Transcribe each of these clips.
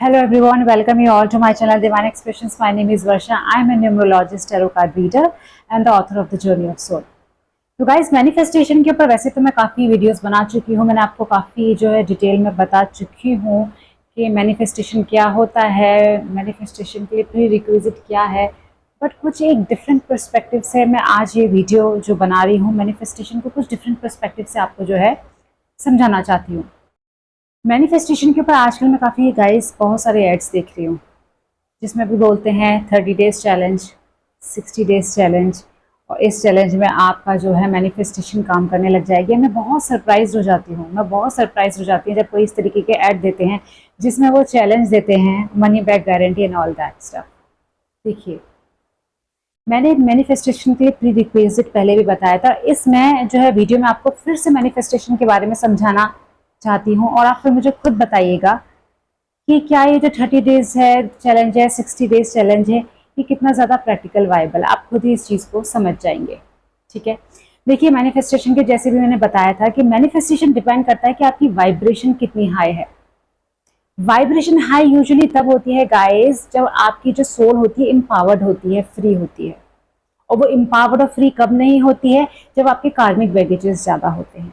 Hello everyone, welcome you all to my channel Divine Expressions. My name is Varsha. I am a numerologist, tarot card reader and the author of the Journey of Soul. तो guys manifestation के ऊपर वैसे तो मैं काफ़ी videos बना चुकी हूँ, मैंने आपको काफ़ी जो है डिटेल में बता चुकी हूँ कि मैनिफेस्टेशन क्या होता है, मैनिफेस्टेशन के लिए प्री रिक्विजिट क्या है। बट कुछ एक डिफरेंट पर्सपेक्टिव से मैं आज ये वीडियो जो बना रही हूँ, मैनिफेस्टेशन को कुछ डिफरेंट पर्सपेक्टिव से आपको जो है समझाना चाहती हूँ। मैनिफेस्टेशन के ऊपर आजकल मैं काफ़ी गाइस बहुत सारे एड्स देख रही हूँ, जिसमें भी बोलते हैं 30 डेज चैलेंज, 60 डेज चैलेंज, और इस चैलेंज में आपका जो है मैनिफेस्टेशन काम करने लग जाएगी। मैं बहुत सरप्राइज हो जाती हूँ, जब कोई इस तरीके के ऐड देते हैं जिसमें वो चैलेंज देते हैं money back guarantee and all that stuff. देखिए, मैंने मैनिफेस्टेशन के प्री रिक्विजिट पहले भी बताया था, इसमें जो है वीडियो में आपको फिर से मैनिफेस्टेशन के बारे में समझाना चाहती हूँ और आप फिर मुझे खुद बताइएगा कि क्या ये जो 30 डेज है चैलेंज है, 60 डेज चैलेंज है, ये कितना ज़्यादा प्रैक्टिकल वायबल, आप खुद ही इस चीज़ को समझ जाएंगे। ठीक है, देखिए मैनिफेस्टेशन के जैसे भी मैंने बताया था कि मैनिफेस्टेशन डिपेंड करता है कि आपकी वाइब्रेशन कितनी हाई है। वाइब्रेशन हाई यूजुअली तब होती है गाइस जब आपकी जो सोल होती है एम्पावर्ड होती है, फ्री होती है। और वो एम्पावर्ड और फ्री कब नहीं होती है? जब आपके कार्मिक बैगेजेस ज़्यादा होते हैं।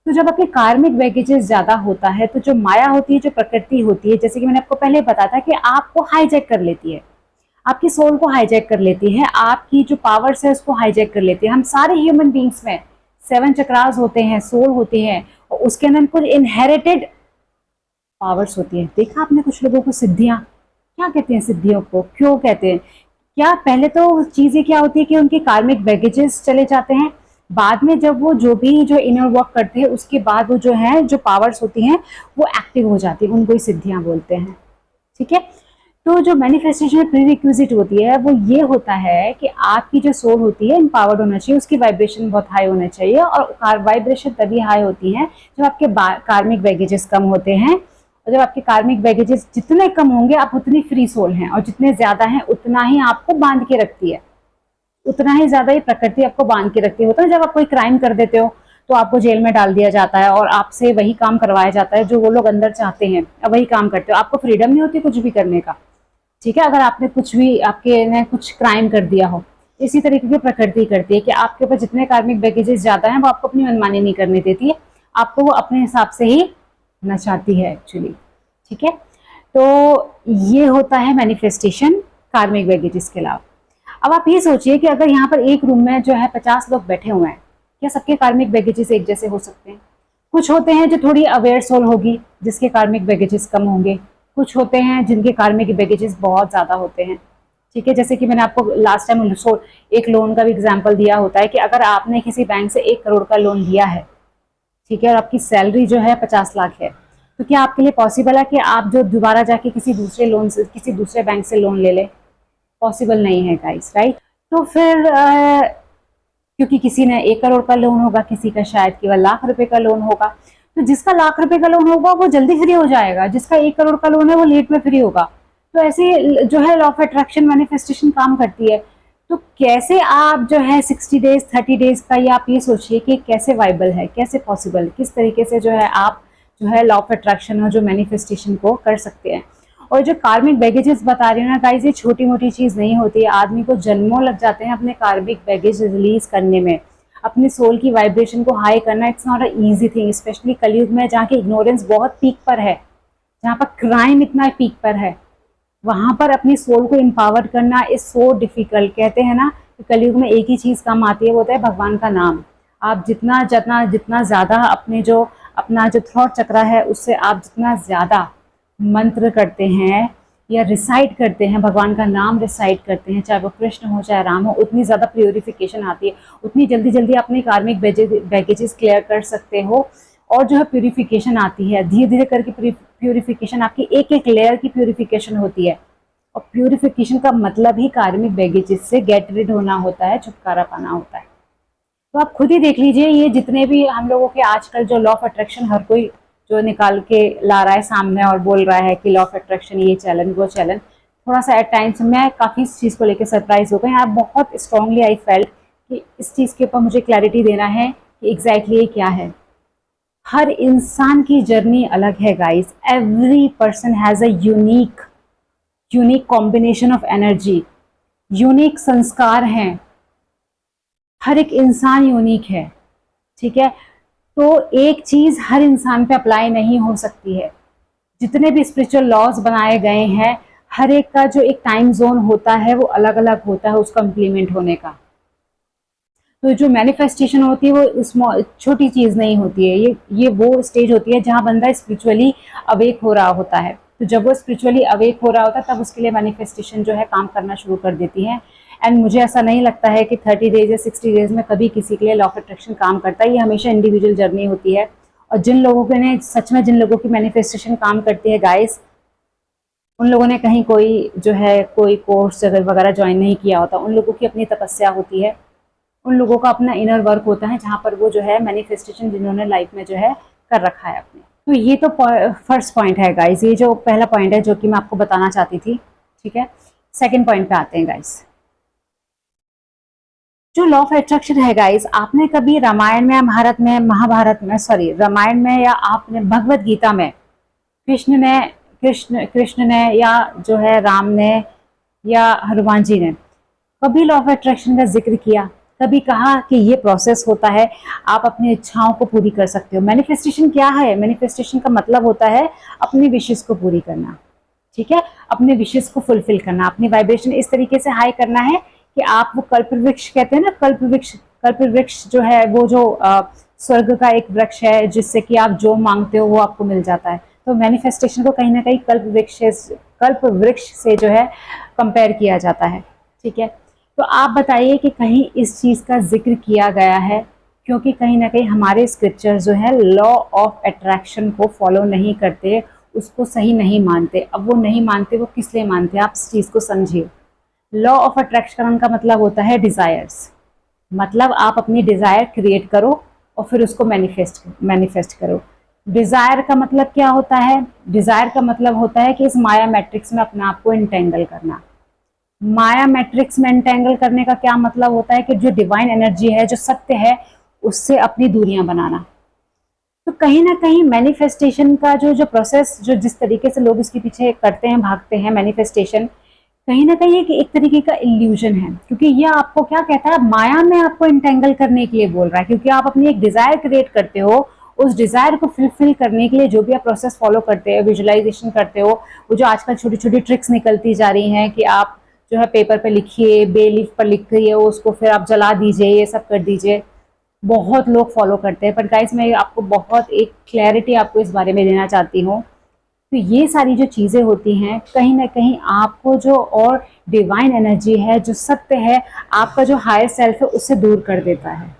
तो जब आपके कार्मिक बैगेजेस ज़्यादा होता है तो जो माया होती है, जो प्रकृति होती है, जैसे कि मैंने आपको पहले बताया था कि आपको हाईजैक कर लेती है, आपकी सोल को हाईजैक कर लेती है, आपकी जो पावर्स है उसको हाईजैक कर लेती है। हम सारे ह्यूमन बींग्स में 7 चक्रास होते हैं, सोल होते हैं, और उसके अंदर कुछ इनहेरिटेड पावर्स होती है। देखा आपने कुछ लोगों को सिद्धियां, क्या कहते हैं सिद्धियों को, क्यों कहते हैं? क्या पहले तो चीज़ें क्या होती है कि उनके कार्मिक बैगेजेस चले जाते हैं, बाद में जब वो जो भी जो इनर वर्क करते हैं उसके बाद वो जो है जो पावर्स होती हैं वो एक्टिव हो जाती है, उनको ही सिद्धियां बोलते हैं। ठीक है, तो जो मैनिफेस्टेशन में प्री रिक्विजिट होती है वो ये होता है कि आपकी जो सोल होती है एम्पावर्ड होना चाहिए, उसकी वाइब्रेशन बहुत हाई होना चाहिए। और वाइब्रेशन तभी हाई होती है जब आपके कार्मिक बैगेजेस कम होते हैं, और जब आपके कार्मिक बैगेजेस जितने कम होंगे आप उतनी फ्री सोल हैं, और जितने ज्यादा हैं उतना ही आपको बांध के रखती है, उतना ही ज्यादा ये प्रकृति आपको बांध के रखती है। होता है जब आप कोई क्राइम कर देते हो तो आपको जेल में डाल दिया जाता है और आपसे वही काम करवाया जाता है जो वो लोग अंदर चाहते हैं, अब वही काम करते हो, आपको फ्रीडम नहीं होती कुछ भी करने का। ठीक है, अगर आपने कुछ भी आपके ने कुछ क्राइम कर दिया हो, इसी तरीके की प्रकृति करती है कि आपके ऊपर जितने कार्मिक बैगेजेस ज्यादा हैं वो आपको अपनी मनमानी नहीं करने देती है, आपको वो अपने हिसाब से ही नचाती है एक्चुअली। ठीक है, तो ये होता है मैनिफेस्टेशन कार्मिक बैगेजेस के अलावा। अब आप ये सोचिए कि अगर यहाँ पर एक रूम में जो है 50 लोग बैठे हुए हैं, क्या सबके कार्मिक बैगेजेस एक जैसे हो सकते हैं? कुछ होते हैं जो थोड़ी अवेयर सोल होगी जिसके कार्मिक बैगेजेस कम होंगे, कुछ होते हैं जिनके कार्मिक बैगेजेस बहुत ज्यादा होते हैं। ठीक है, जैसे कि मैंने आपको लास्ट टाइम एक लोन का भी एग्जाम्पल दिया होता है कि अगर आपने किसी बैंक से 1 करोड़ का लोन लिया है, ठीक है, और आपकी सैलरी जो है 50 लाख है, तो क्या आपके लिए पॉसिबल है कि आप जो दोबारा जाके किसी दूसरे बैंक से लोन ले ले? पॉसिबल नहीं है गाइस, राइट? तो फिर क्योंकि किसी ने 1 करोड़ का लोन होगा, किसी का शायद केवल लाख रुपए का लोन होगा, तो जिसका लाख रुपए का लोन होगा वो जल्दी फ्री हो जाएगा, जिसका 1 करोड़ का लोन है वो लेट में फ्री होगा। तो ऐसे जो है लॉ ऑफ अट्रैक्शन मैनिफेस्टेशन काम करती है। तो कैसे आप जो है 60 डेज 30 डेज का, ये आप ये सोचिए कि कैसे वाइबल है, कैसे पॉसिबल, किस तरीके से जो है आप जो है लॉ ऑफ अट्रैक्शन और जो मैनिफेस्टेशन को कर सकते हैं। और जो कार्मिक बैगेजेस बता रही हूँ ना गाइस, ये छोटी मोटी चीज़ नहीं होती है, आदमी को जन्मों लग जाते हैं अपने कार्मिक बैगेज रिलीज करने में, अपनी सोल की वाइब्रेशन को हाई करना। It's not a easy thing, specially कलयुग में जहाँ की इग्नोरेंस बहुत पीक पर है, जहाँ पर क्राइम इतना पीक पर है, वहाँ पर अपनी सोल को एम्पावर करना इज सो डिफिकल्ट। कहते हैं ना कि कलयुग में एक ही चीज़ काम आती है, वो होता है भगवान का नाम। आप जितना जितना जितना ज़्यादा अपना जो थ्रॉट चक्रा है उससे आप जितना ज़्यादा मंत्र करते हैं या रिसाइट करते हैं, भगवान का नाम रिसाइट करते हैं, चाहे वो कृष्ण हो चाहे राम हो, उतनी ज़्यादा प्योरिफिकेशन आती है, उतनी जल्दी जल्दी अपने कार्मिक बैगेजेस क्लियर कर सकते हो। और जो है प्योरिफिकेशन आती है, धीरे धीरे करके प्योरिफिकेशन, आपकी एक एक लेयर की प्योरिफिकेशन होती है। और प्योरिफिकेशन का मतलब ही कार्मिक बैगेजेस से गेट रिड होना होता है, छुटकारा पाना होता है। तो आप खुद ही देख लीजिए, ये जितने भी हम लोगों के आजकल जो लॉ ऑफ अट्रैक्शन हर कोई जो निकाल के ला रहा है सामने और बोल रहा है कि लॉ ऑफ अट्रैक्शन ये चैलेंज वो चैलेंज, थोड़ा सा एट टाइम्स मैं काफ़ी इस चीज़ को लेकर सरप्राइज हो गई। यहाँ बहुत स्ट्रांगली आई फेल्ट कि इस चीज़ के ऊपर मुझे क्लैरिटी देना है कि एग्जैक्टली ये क्या है। हर इंसान की जर्नी अलग है guys. Every person has a unique combination of energy, unique संस्कार हैं, हर एक इंसान यूनिक है, ठीक है। तो एक चीज हर इंसान पे अप्लाई नहीं हो सकती है। जितने भी स्पिरिचुअल लॉज बनाए गए हैं, हर एक का जो एक टाइम जोन होता है वो अलग अलग होता है उसका इम्प्लीमेंट होने का। तो जो मैनिफेस्टेशन होती है वो स्मॉल छोटी चीज नहीं होती है, ये वो स्टेज होती है जहाँ बंदा स्पिरिचुअली अवेक हो रहा होता है। तो जब वो स्पिरिचुअली अवेक हो रहा होता है तब उसके लिए मैनिफेस्टेशन जो है काम करना शुरू कर देती है। एंड मुझे ऐसा नहीं लगता है कि 30 डेज या 60 डेज में कभी किसी के लिए लॉ ऑफ अट्रैक्शन काम करता है। ये हमेशा इंडिविजुअल जर्नी होती है। और जिन लोगों के ने सच में जिन लोगों की मैनिफेस्टेशन काम करती है गाइस, उन लोगों ने कहीं कोई जो है कोई कोर्स वगैरह ज्वाइन नहीं किया होता। उन लोगों की अपनी तपस्या होती है, उन लोगों का अपना इनर वर्क होता है जहाँ पर वो जो है मैनिफेस्टेशन जिन्होंने लाइफ में जो है कर रखा है अपने। तो ये तो फर्स्ट पॉइंट है गाइस, ये जो पहला पॉइंट है जो कि मैं आपको बताना चाहती थी, ठीक है। सेकंड पॉइंट पे आते हैं गाइस। जो लॉ ऑफ अट्रैक्शन है गाइस, आपने कभी रामायण में, महाभारत में, सॉरी रामायण में, या आपने भगवत गीता में कृष्ण ने या जो है राम ने या हनुमान जी ने कभी लॉ ऑफ अट्रैक्शन का जिक्र किया? कभी कहा कि ये प्रोसेस होता है, आप अपनी इच्छाओं को पूरी कर सकते हो? मैनिफेस्टेशन क्या है? मैनिफेस्टेशन का मतलब होता है अपनी विशेष को पूरी करना, ठीक है। अपने विशेष को फुलफिल करना, अपनी वाइब्रेशन इस तरीके से हाई करना है कि आप वो कल्प वृक्ष कहते हैं ना, कल्प वृक्ष जो है वो जो स्वर्ग का एक वृक्ष है जिससे कि आप जो मांगते हो वो आपको मिल जाता है। तो मैनिफेस्टेशन को कहीं ना कहीं कल्प वृक्ष से जो है कंपेयर किया जाता है, ठीक है। तो आप बताइए कि कहीं इस चीज का जिक्र किया गया है? क्योंकि कहीं ना कहीं हमारे स्क्रिप्चर्स जो है लॉ ऑफ अट्रैक्शन को फॉलो नहीं करते, उसको सही नहीं मानते। अब वो नहीं मानते, वो किस लिए मानते हैं? आप इस चीज को समझिए। लॉ ऑफ अट्रैक्शन का मतलब होता है डिजायर्स, मतलब आप अपनी डिजायर क्रिएट करो और फिर उसको मैनिफेस्ट करो। डिजायर का मतलब क्या होता है? डिजायर का मतलब होता है कि इस माया मैट्रिक्स में अपने आप को इंटेंगल करना। माया मैट्रिक्स में एंटेंगल करने का क्या मतलब होता है कि जो डिवाइन एनर्जी है, जो सत्य है, उससे अपनी दूरियां बनाना। तो कहीं ना कहीं मैनिफेस्टेशन का जो प्रोसेस, जो जिस तरीके से लोग इसके पीछे करते हैं, भागते हैं, मैनिफेस्टेशन कहीं ना कहीं एक तरीके का इल्यूजन है। क्योंकि यह आपको क्या कहता है? माया में आपको इंटेंगल करने के लिए बोल रहा है, क्योंकि आप अपनी एक डिजायर क्रिएट करते हो। उस डिजायर को फुलफिल करने के लिए जो भी आप प्रोसेस फॉलो करते हो, विजुअलाइजेशन करते हो, वो जो आजकल छोटी छोटी ट्रिक्स निकलती जा रही हैं कि आप जो है पेपर पे लिखिए, बे लीफ पर लिखिए, उसको फिर आप जला दीजिए, ये सब कर दीजिए, बहुत लोग फॉलो करते हैं। पर गाइस मैं आपको बहुत एक क्लैरिटी आपको इस बारे में देना चाहती हूँ। तो ये सारी जो चीज़ें होती हैं कहीं ना कहीं आपको जो और डिवाइन एनर्जी है, जो सत्य है, आपका जो हायर सेल्फ है, उससे दूर कर देता है,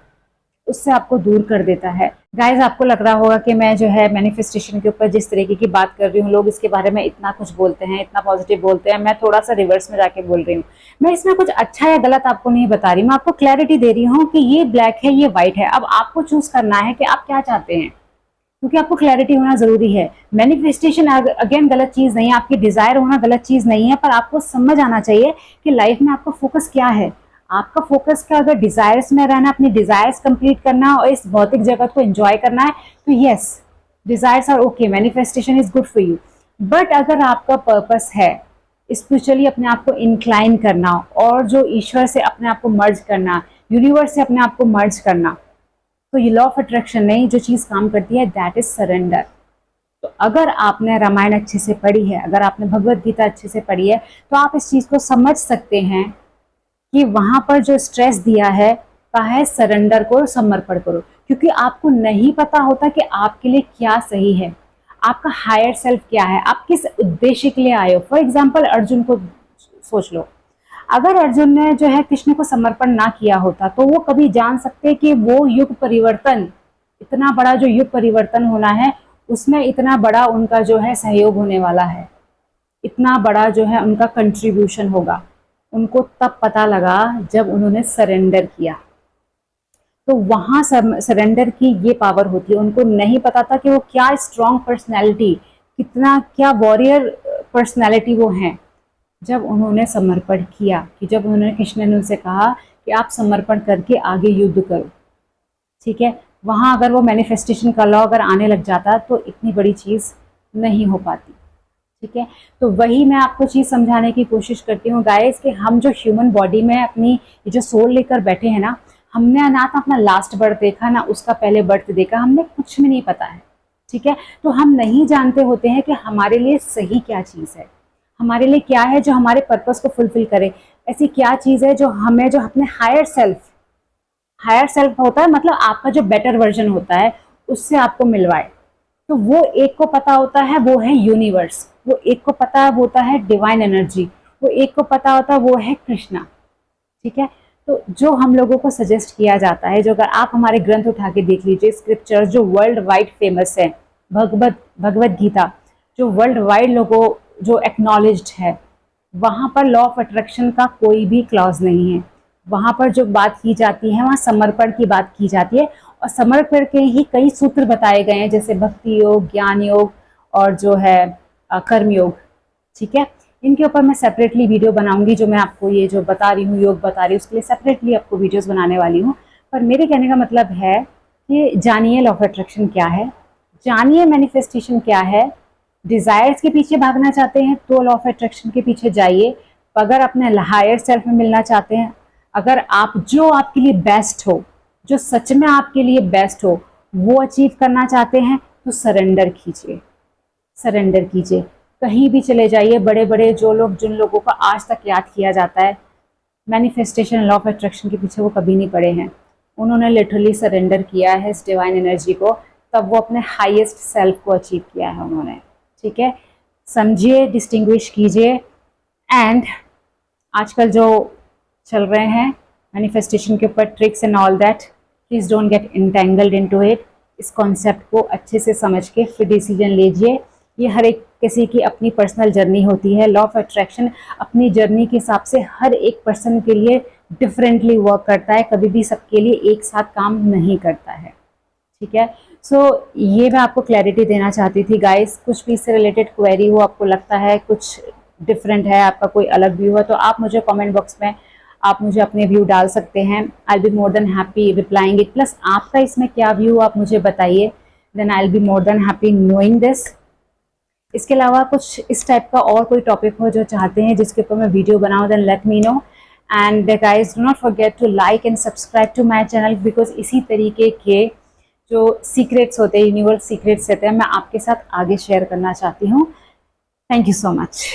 उससे आपको दूर कर देता है। गाइज आपको लग रहा होगा कि मैं जो है मैनिफेस्टेशन के ऊपर जिस तरीके की बात कर रही हूँ, लोग इसके बारे में इतना कुछ बोलते हैं, इतना पॉजिटिव बोलते हैं, मैं थोड़ा सा रिवर्स में जाके बोल रही हूँ। मैं इसमें कुछ अच्छा या गलत आपको नहीं बता रही, मैं आपको क्लैरिटी दे रही हूँ कि ये ब्लैक है, ये व्हाइट है। अब आपको चूज करना है कि आप क्या चाहते हैं, क्योंकि आपको क्लैरिटी होना जरूरी है। मैनिफेस्टेशन अगेन गलत चीज नहीं है, आपकी डिजायर होना गलत चीज नहीं है, पर आपको समझ आना चाहिए कि लाइफ में आपका फोकस क्या है। आपका फोकस क्या, अगर डिजायर्स में रहना, अपनी डिजायर्स कंप्लीट करना और इस भौतिक जगत को एंजॉय करना है, तो yes, desires are okay, manifestation is good for you. But अगर आपका पर्पस है स्पिरिचुअली अपने आप को इंक्लाइन करना और जो ईश्वर से अपने आप को मर्ज करना, यूनिवर्स से अपने आप को मर्ज करना, तो ये लॉ ऑफ अट्रैक्शन नहीं, जो चीज काम करती है दैट इज सरेंडर। तो अगर आपने रामायण अच्छे से पढ़ी है, अगर आपने भगवत गीता अच्छे से पढ़ी है, तो आप इस चीज को समझ सकते हैं कि वहां पर जो स्ट्रेस दिया है कहा है सरेंडर करो, समर्पण करो। क्योंकि आपको नहीं पता होता कि आपके लिए क्या सही है, आपका हायर सेल्फ क्या है, आप किस उद्देश्य के लिए आए हो। फॉर एग्जाम्पल अर्जुन को सोच लो, अगर अर्जुन ने जो है कृष्ण को समर्पण ना किया होता तो वो कभी जान सकते कि वो युग परिवर्तन, इतना बड़ा जो युग परिवर्तन होना है, उसमें इतना बड़ा उनका जो है सहयोग होने वाला है, इतना बड़ा जो है उनका कंट्रीब्यूशन होगा। उनको तब पता लगा जब उन्होंने सरेंडर किया। तो वहां सरेंडर की ये पावर होती है। उनको नहीं पता था कि वो क्या स्ट्रॉन्ग पर्सनैलिटी, कितना क्या वॉरियर पर्सनैलिटी वो हैं, जब उन्होंने समर्पण किया। कि जब उन्होंने कृष्ण ने उनसे कहा कि आप समर्पण करके आगे युद्ध करो, ठीक है। वहाँ अगर वो मैनिफेस्टेशन का लॉ अगर आने लग जाता तो इतनी बड़ी चीज़ नहीं हो पाती। ठीक है, तो वही मैं आपको चीज़ समझाने की कोशिश करती हूँ गाइस कि हम जो ह्यूमन बॉडी में अपनी ये जो सोल लेकर बैठे हैं ना, हमने ना तो अपना लास्ट बर्थ देखा ना उसका पहले बर्थ देखा, हमने कुछ भी नहीं पता है। ठीक है, तो हम नहीं जानते होते हैं कि हमारे लिए सही क्या चीज़ है, हमारे लिए क्या है जो हमारे पर्पस को फुलफिल करे, ऐसी क्या चीज़ है जो हमें, जो अपने हायर सेल्फ होता है, मतलब आपका जो बेटर वर्जन होता है, उससे आपको मिलवाए। तो वो एक को पता होता है वो है यूनिवर्स, वो एक को पता होता है डिवाइन एनर्जी, वो एक को पता होता है वो है कृष्णा। ठीक है, तो जो हम लोगों को सजेस्ट किया जाता है, जो अगर आप हमारे ग्रंथ उठा के देख लीजिए, स्क्रिप्चर जो वर्ल्ड वाइड फेमस है, भगवत गीता जो वर्ल्ड वाइड लोगों जो एक्नॉलेज्ड है, वहाँ पर लॉ ऑफ अट्रैक्शन का कोई भी क्लॉज नहीं है। वहाँ पर जो बात की जाती है वहाँ समर्पण की बात की जाती है, और समर्पण के ही कई सूत्र बताए गए हैं, जैसे भक्ति योग, ज्ञान योग और जो है कर्म योग। ठीक है, इनके ऊपर मैं सेपरेटली वीडियो बनाऊंगी, जो मैं आपको ये जो बता रही हूँ, योग बता रही हूँ, उसके लिए सेपरेटली आपको वीडियोस बनाने वाली हूँ। पर मेरे कहने का मतलब है कि जानिए लॉ ऑफ अट्रैक्शन क्या है, जानिए मैनिफेस्टेशन क्या है। डिजायर्स के पीछे भागना चाहते हैं तो लॉ ऑफ अट्रैक्शन के पीछे जाइए। अगर अपने हायर सेल्फ में मिलना चाहते हैं, अगर आप जो आपके लिए बेस्ट हो, जो सच में आपके लिए बेस्ट हो, वो अचीव करना चाहते हैं, तो सरेंडर कीजिए, सरेंडर कीजिए। कहीं भी चले जाइए, बड़े बड़े जो लोग, जिन लोगों का आज तक याद किया जाता है मैनिफेस्टेशन लॉ ऑफ अट्रैक्शन के पीछे, वो कभी नहीं पड़े हैं। उन्होंने लिटरली सरेंडर किया है इस डिवाइन एनर्जी को, तब वो अपने हाईएस्ट सेल्फ को अचीव किया है उन्होंने। ठीक है, समझिए, डिस्टिंग्विश कीजिए। एंड आजकल जो चल रहे हैं मैनिफेस्टेशन के ऊपर tricks and all that, please don't get entangled into it. इस कॉन्सेप्ट को अच्छे से समझ के फिर डिसीजन लीजिए। ये हर एक किसी की अपनी पर्सनल जर्नी होती है। लॉ ऑफ अट्रैक्शन अपनी जर्नी के हिसाब से हर एक पर्सन के लिए डिफरेंटली वर्क करता है, कभी भी सबके लिए एक साथ काम नहीं करता है। ठीक है, सो ये मैं आपको क्लैरिटी देना चाहती थी गाइस। कुछ भी इससे रिलेटेड क्वेरी हो, आपको लगता है कुछ डिफरेंट है, आपका कोई अलग व्यू है, तो आप मुझे कमेंट बॉक्स में आप मुझे अपने व्यू डाल सकते हैं। I will be more than happy replying it. Plus आपका इसमें क्या व्यू आप मुझे बताइए, then I will be more than happy knowing this. इसके अलावा कुछ इस टाइप का और कोई टॉपिक हो जो चाहते हैं जिसके ऊपर मैं वीडियो बनाऊँ, then let me know. And guys do not forget to like and subscribe to my channel, because इसी तरीके के जो सीक्रेट्स होते हैं, यूनिवर्स सीक्रेट्स होते हैं, मैं आपके साथ आगे शेयर करना चाहती हूँ। Thank you so much.